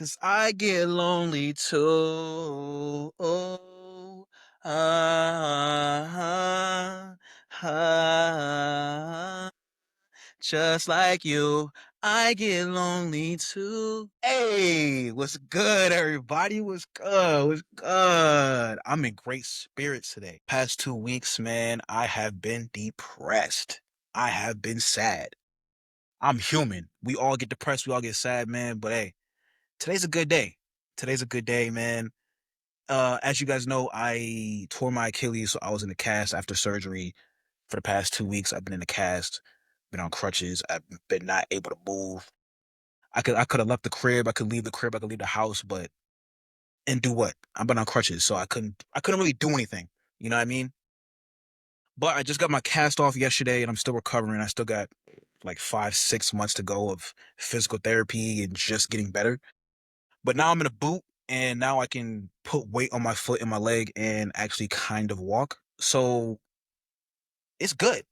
'Cause I get lonely too. Oh, ah, ah, just like you, I get lonely too. Hey, what's good, everybody? What's good? What's good? I'm in great spirits today. Past 2 weeks, man, I have been depressed. I have been sad. I'm human. We all get depressed. We all get sad, man. But hey, today's a good day. Today's a good day, man. As you guys know, I tore my Achilles, so I was in the cast after surgery for the past 2 weeks. I've been in the cast, been on crutches. I've been not able to move. I could have left the crib. I could leave the crib. I could leave the house, but and do what? I've been on crutches, so I couldn't really do anything. You know what I mean? But I just got my cast off yesterday, and I'm still recovering. I still got like 5, 6 months to go of physical therapy and just getting better. But now I'm in a boot and now I can put weight on my foot and my leg and actually kind of walk. So it's good.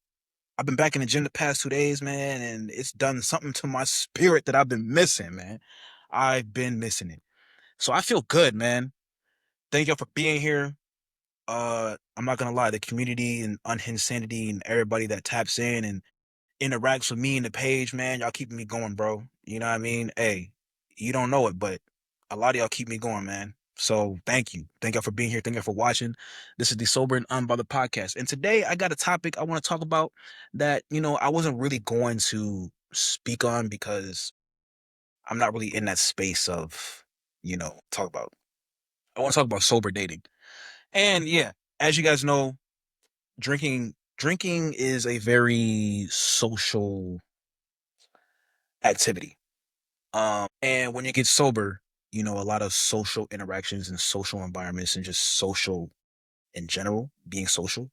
I've been back in the gym the past 2 days, man, and it's done something to my spirit that I've been missing, man. I've been missing it. So I feel good, man. Thank y'all for being here. I'm not gonna lie, the community and Unhinged Sanity and everybody that taps in and interacts with me in the page, man, y'all keeping me going, bro. You know what I mean? Hey, you don't know it, but a lot of y'all keep me going, man. So thank you. Thank y'all for being here. Thank y'all for watching. This is the Sober and Unbothered podcast. And today I got a topic I want to talk about that, I wasn't really going to speak on because I'm not really in that space of, talk about. I want to talk about sober dating. And yeah, as you guys know, drinking is a very social activity. And when you get sober, a lot of social interactions and social environments and just social in general, being social,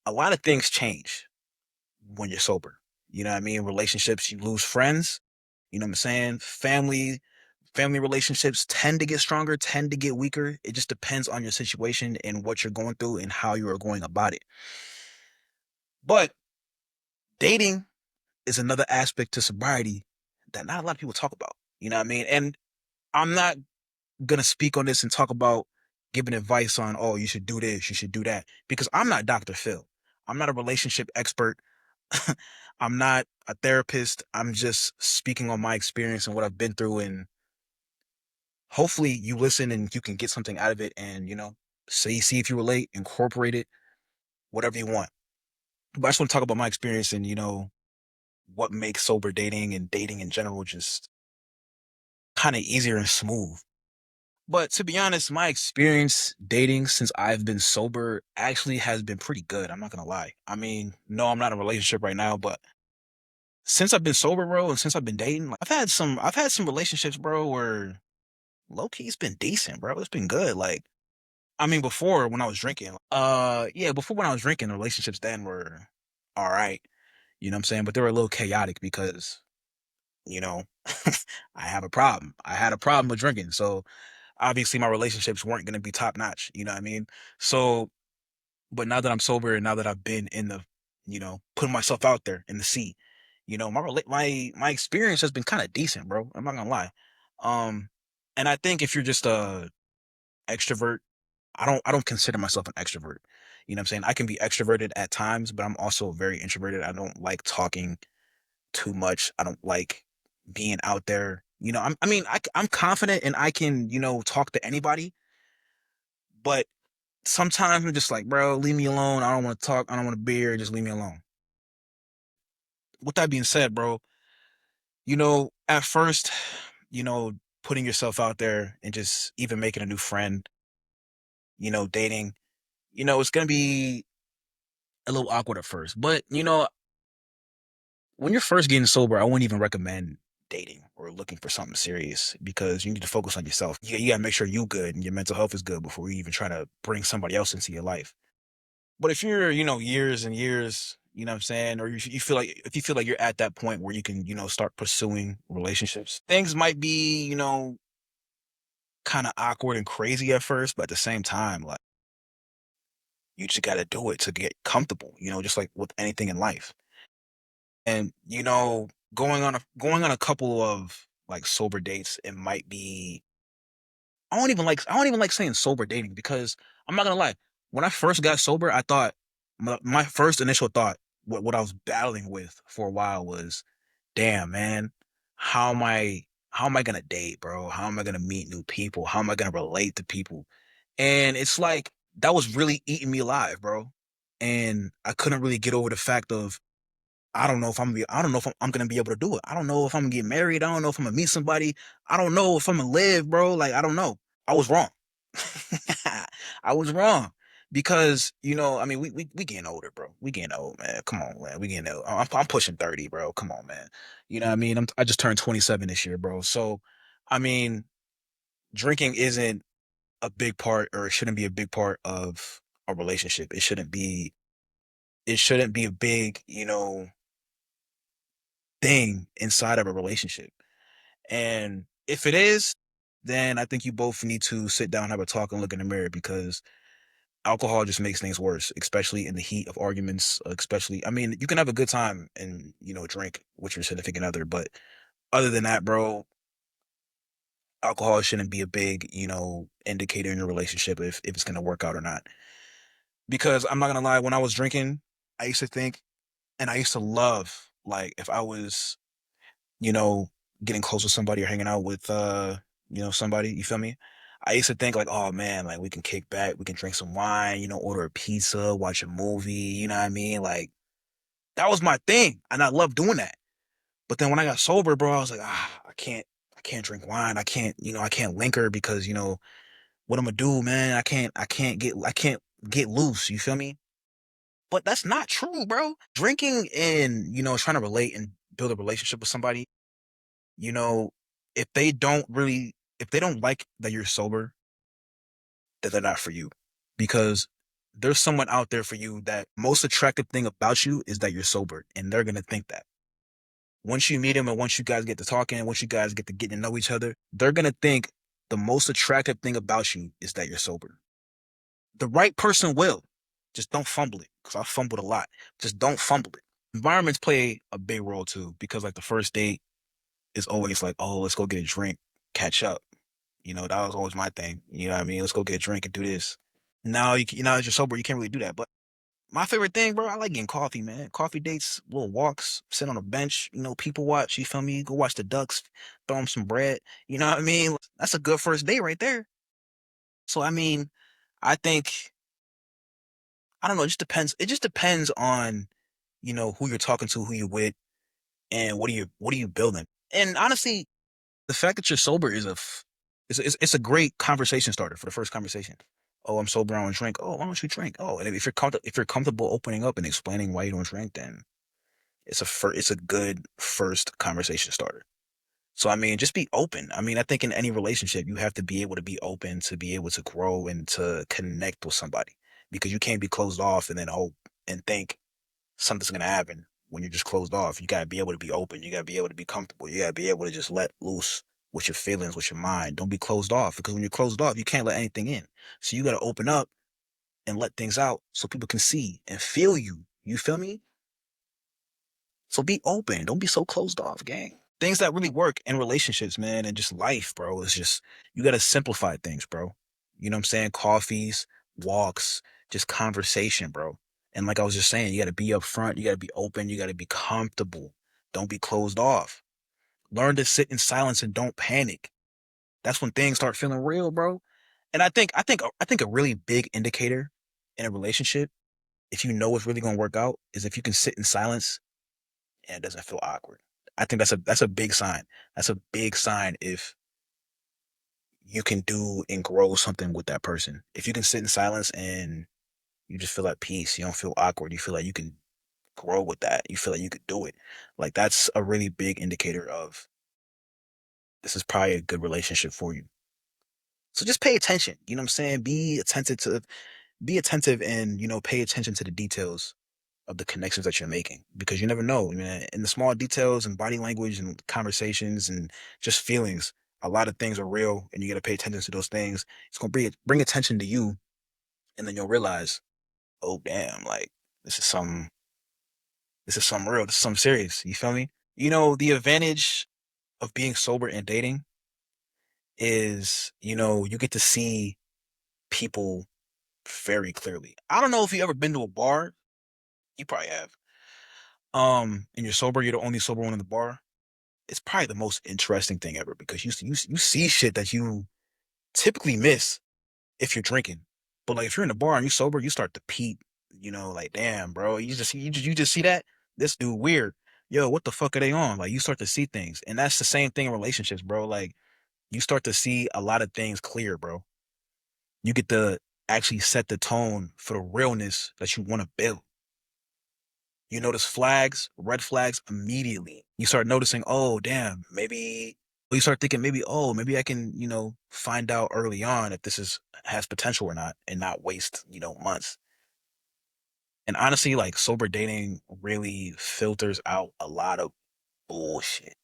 a lot of things change when you're sober. You know what I mean? Relationships, you lose friends, you know what I'm saying? Family relationships tend to get stronger, tend to get weaker. It just depends on your situation and what you're going through and how you are going about it. But dating is another aspect to sobriety that not a lot of people talk about. You know what I mean? And I'm not gonna speak on this and talk about giving advice on, oh, you should do this, you should do that, because I'm not Dr. Phil. I'm not a relationship expert. I'm not a therapist. I'm just speaking on my experience and what I've been through, and hopefully you listen and you can get something out of it, and see if you relate, incorporate it, whatever you want. But I just want to talk about my experience and what makes sober dating and dating in general just kind of easier and smooth. But to be honest, my experience dating since I've been sober actually has been pretty good. I'm not gonna lie. I mean, no, I'm not in a relationship right now, but since I've been sober, bro, and since I've been dating, like, I've had some relationships, bro, where low key it's been decent, bro. It's been good. Like, I mean, before when I was drinking, yeah, before when I was drinking, the relationships then were all right. You know what I'm saying? But they were a little chaotic because, you know, I have a problem. I had a problem with drinking, so obviously my relationships weren't going to be top notch. You know what I mean? So, but now that I'm sober and now that I've been in the, putting myself out there in the sea, my experience has been kind of decent, bro. I'm not gonna lie. Um, and I think if you're just a extrovert, I don't consider myself an extrovert. You know what I'm saying? I can be extroverted at times, but I'm also very introverted. I don't like talking too much. I don't like being out there. I'm confident and I can, talk to anybody, but sometimes I'm just like, bro, leave me alone. I don't want to talk. I don't want to be here. Just leave me alone. With that being said, bro, at first, you know, putting yourself out there and just even making a new friend, dating, it's going to be a little awkward at first. But, when you're first getting sober, I wouldn't even recommend dating or looking for something serious because you need to focus on yourself. You got to make sure you're good and your mental health is good before you even try to bring somebody else into your life. But if you're, years and years, you know what I'm saying, or you feel like if you feel like you're at that point where you can, start pursuing relationships, things might be, kind of awkward and crazy at first, but at the same time, like you just got to do it to get comfortable, just like with anything in life. And going on a couple of like sober dates, it might be I don't even like saying sober dating because I'm not gonna lie. When I first got sober, I thought my first initial thought, what I was battling with for a while was, damn man, how am I how am I gonna date, bro? How am I gonna meet new people? How am I gonna relate to people? And it's like that was really eating me alive, bro. And I couldn't really get over the fact of I don't know if I'm gonna be able to do it. I don't know if I'm gonna get married. I don't know if I'm gonna meet somebody. I don't know if I'm gonna live, bro. Like I don't know. I was wrong. I was wrong because I mean, we getting older, bro. We getting old, man. Come on, man. We getting old. I'm pushing 30, bro. Come on, man. You know what I mean? I just turned 27 this year, bro. So, I mean, drinking isn't a big part, or it shouldn't be a big part of a relationship. It shouldn't be. It shouldn't be a big, thing inside of a relationship. And if it is, then I think you both need to sit down, have a talk, and look in the mirror because alcohol just makes things worse, especially in the heat of arguments. Especially, I mean, you can have a good time and drink with your significant other, but other than that, bro, alcohol shouldn't be a big, indicator in your relationship if it's gonna work out or not. Because I'm not gonna lie, when I was drinking, I used to think, and I used to love, like, if I was, you know, getting close with somebody or hanging out with somebody, you feel me? I used to think like, oh man, like we can kick back, we can drink some wine, order a pizza, watch a movie, you know what I mean? Like that was my thing. And I loved doing that. But then when I got sober, bro, I was like, I can't drink wine. I can't liquor because, what I'm gonna do, man, I can't get loose, you feel me? But that's not true, bro. Drinking and, trying to relate and build a relationship with somebody, you know, if they don't like that you're sober, then they're not for you. Because there's someone out there for you that most attractive thing about you is that you're sober, and they're gonna think that. Once you meet them and once you guys get to talking, once you guys get to getting to know each other, they're gonna think the most attractive thing about you is that you're sober. The right person will. Just don't fumble it. Because I fumbled a lot. Just don't fumble it. Environments play a big role too, because like the first date is always like, oh, let's go get a drink, catch up. That was always my thing. You know what I mean? Let's go get a drink and do this. Now, as you're sober, you can't really do that. But my favorite thing, bro, I like getting coffee, man. Coffee dates, little walks, sit on a bench, people watch. You feel me? Go watch the ducks, throw them some bread. You know what I mean? That's a good first date right there. So, I mean, I think, I don't know. It just depends. It just depends on, who you're talking to, who you're with, and what are you building. And honestly, the fact that you're sober it's a great conversation starter for the first conversation. Oh, I'm sober. I don't drink. Oh, why don't you drink? Oh, and if you're comfortable opening up and explaining why you don't drink, then it's a good first conversation starter. So I mean, just be open. I mean, I think in any relationship, you have to be able to be open to be able to grow and to connect with somebody because you can't be closed off and then hope and think something's gonna happen when you're just closed off. You gotta be able to be open. You gotta be able to be comfortable. You gotta be able to just let loose with your feelings, with your mind. Don't be closed off because when you're closed off, you can't let anything in. So you gotta open up and let things out so people can see and feel you. You feel me? So be open. Don't be so closed off, gang. Things that really work in relationships, man, and just life, bro, is just you gotta simplify things, bro. You know what I'm saying? Coffees, walks, just conversation, bro. And like I was just saying, you gotta be upfront, you gotta be open, you gotta be comfortable. Don't be closed off. Learn to sit in silence and don't panic. That's when things start feeling real, bro. And I think a really big indicator in a relationship, if you know it's really gonna work out, is if you can sit in silence and it doesn't feel awkward. I think that's a big sign. That's a big sign if you can do and grow something with that person. If you can sit in silence and you just feel at peace, you don't feel awkward, you feel like you can grow with that, you feel like you could do it. Like that's a really big indicator of this is probably a good relationship for you. So just pay attention. You know what I'm saying? Be attentive and, pay attention to the details of the connections that you're making because you never know. I mean, in the small details and body language and conversations and just feelings, a lot of things are real, and you got to pay attention to those things. It's gonna bring attention to you, and then you'll realize, oh damn, like this is some this is something real. This is something serious. You feel me? The advantage. of being sober and dating is, you get to see people very clearly. I don't know if you ever been to a bar. You probably have. And you're sober, you're the only sober one in the bar. It's probably the most interesting thing ever because you see shit that you typically miss if you're drinking. But like if you're in the bar and you're sober, you start to peep, like damn, bro, you just see that this dude weird. Yo, what the fuck are they on? Like you start to see things. And that's the same thing in relationships, bro. Like you start to see a lot of things clear, bro. You get to actually set the tone for the realness that you want to build. You notice flags, red flags immediately. You start noticing, oh, damn, maybe you start thinking maybe, oh, maybe I can, find out early on if this has potential or not and not waste, months. And honestly, like sober dating really filters out a lot of bullshit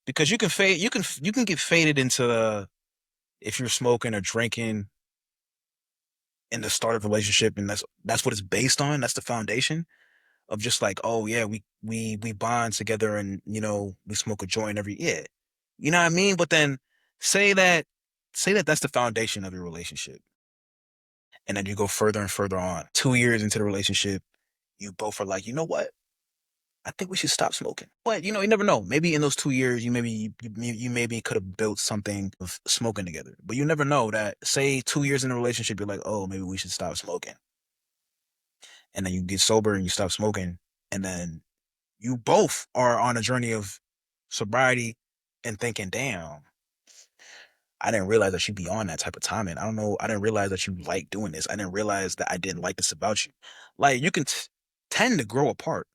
because you can get faded into if you're smoking or drinking in the start of a relationship and that's what it's based on. That's the foundation of just like, oh yeah, we bond together and we smoke a joint every yeah. You know what I mean? But then say that say that that's the foundation of your relationship. And then you go further and further on. 2 years into the relationship, you both are like, you know what? I think we should stop smoking. But you never know. Maybe in those 2 years, you maybe could have built something of smoking together. But you never know that. Say 2 years in a relationship, you're like, oh, maybe we should stop smoking. And then you get sober and you stop smoking, and then you both are on a journey of sobriety and thinking, damn, I didn't realize that you'd be on that type of timing. I don't know. I didn't realize that you like doing this. I didn't realize that I didn't like this about you. Like you can tend to grow apart,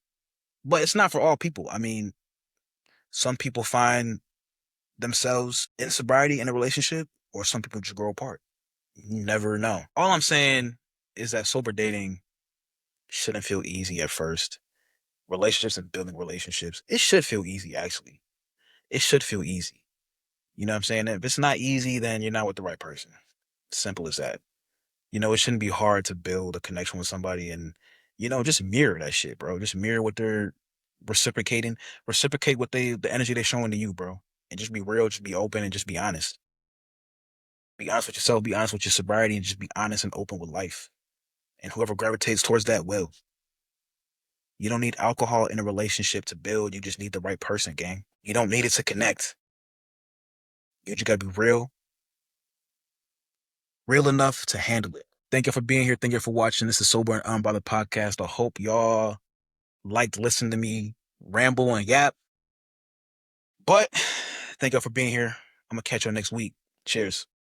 but it's not for all people. I mean, some people find themselves in sobriety in a relationship, or some people just grow apart. You never know. All I'm saying is that sober dating shouldn't feel easy at first. Relationships and building relationships, it should feel easy, actually. It should feel easy. You know what I'm saying? If it's not easy, then you're not with the right person. Simple as that. It shouldn't be hard to build a connection with somebody and, just mirror that shit, bro. Just mirror what they're reciprocating, reciprocate the energy they're showing to you, bro. And just be real, just be open and just be honest. Be honest with yourself, be honest with your sobriety, and just be honest and open with life. And whoever gravitates towards that will. You don't need alcohol in a relationship to build. You just need the right person, gang. You don't need it to connect. You just gotta be real, real enough to handle it. Thank you for being here. Thank you for watching. This is Sober and Unbothered podcast. I hope y'all liked listening to me ramble and yap. But thank y'all for being here. I'm gonna catch y'all next week. Cheers.